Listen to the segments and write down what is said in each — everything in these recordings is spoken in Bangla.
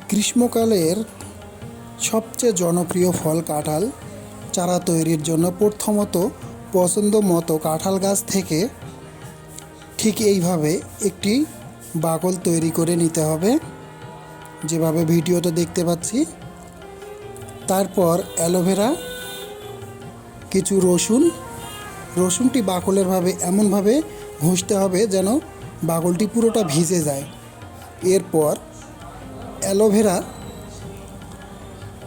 গ্রীষ্মকালের সবচেয়ে জনপ্রিয় ফল কাঁঠাল। চারা তৈরির জন্য প্রথমত পছন্দ মতো কাঁঠাল গাছ থেকে ঠিক এইভাবে একটি বাকল তৈরি করে নিতে হবে, যেভাবে ভিডিওতে দেখতে পাচ্ছি। তারপর অ্যালোভেরা, কিছু রসুনটি বাকলের ভাবে এমনভাবে ঘষতে হবে যেন বাকলটি পুরোটা ভিজে যায়। এরপর অ্যালোভেরা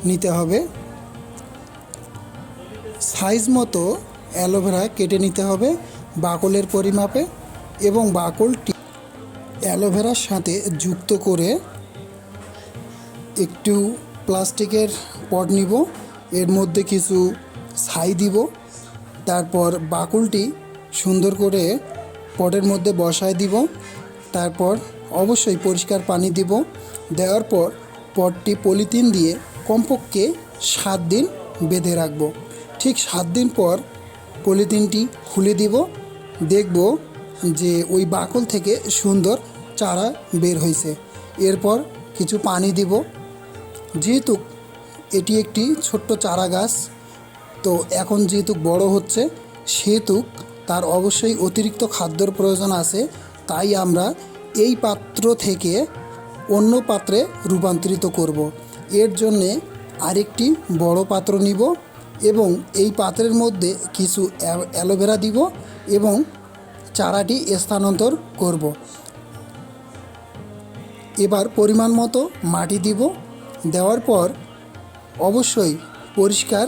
নিতে হবে, সাইজ মতো অ্যালোভেরা কেটে নিতে হবে বাকলের পরিমাপে, এবং বাকলটি অ্যালোভেরার সাথে যুক্ত করে একটু প্লাস্টিকের পট নিব, এর মধ্যে কিছু ছাই দিব। তারপর বাকলটি সুন্দর করে পটের মধ্যে বসায় দিব। তারপর অবশ্যই পরিষ্কার পানি দিব। দেওয়ার পর পটটি পলিথিন দিয়ে কমপক্ষে 7 দিন বেঁধে রাখব। ঠিক 7 দিন পর পলিথিনটি খুলে দিব, দেখব যে ওই বাকল থেকে সুন্দর চারা বের হয়েছে। এরপর কিছু পানি দিব। যেহেতু এটি একটি ছোট্ট চারা গাছ, তো এখন যেহেতু বড় হচ্ছে, সেহেতু তার অবশ্যই অতিরিক্ত খাদ্যর প্রয়োজন আছে। তাই আমরা এই পাত্র থেকে অন্য পাত্রে রূপান্তরিত করব। এর জন্যে আরেকটি বড় পাত্র নিব এবং এই পাত্রের মধ্যে কিছু অ্যালোভেরা দিব এবং চারাটি স্থানান্তর করব। এবার পরিমাণ মতো মাটি দিব। দেওয়ার পর অবশ্যই পরিষ্কার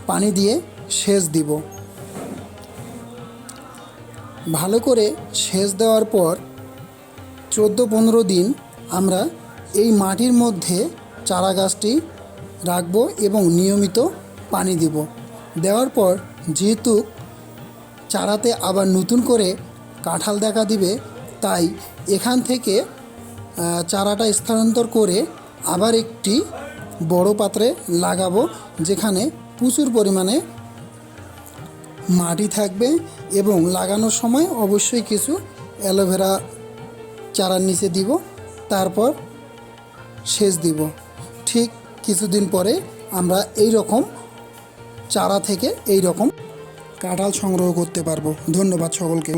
পানি দিয়ে সেচ দিব। ভালো করে সেচ দেওয়ার পর 14-15 দিন আমরা এই মাটির মধ্যে চারা গাছটি রাখবো এবং নিয়মিত পানি দিব। দেওয়ার পর যেহেতু চারাতে আবার নতুন করে কাঁঠাল দেখা দিবে, তাই এখান থেকে চারাটা স্থানান্তর করে আবার একটি বড় পাত্রে লাগাবো, যেখানে প্রচুর পরিমাণে মাটি থাকবে। এবং লাগানোর সময় অবশ্যই কিছু অ্যালোভেরা চারার নিচে দিব, তারপর সেচ দিব। ঠিক কিছুদিন পরে আমরা এই রকম চারা থেকে এই রকম কাঁঠাল সংগ্রহ করতে পারবো। ধন্যবাদ সকলকে।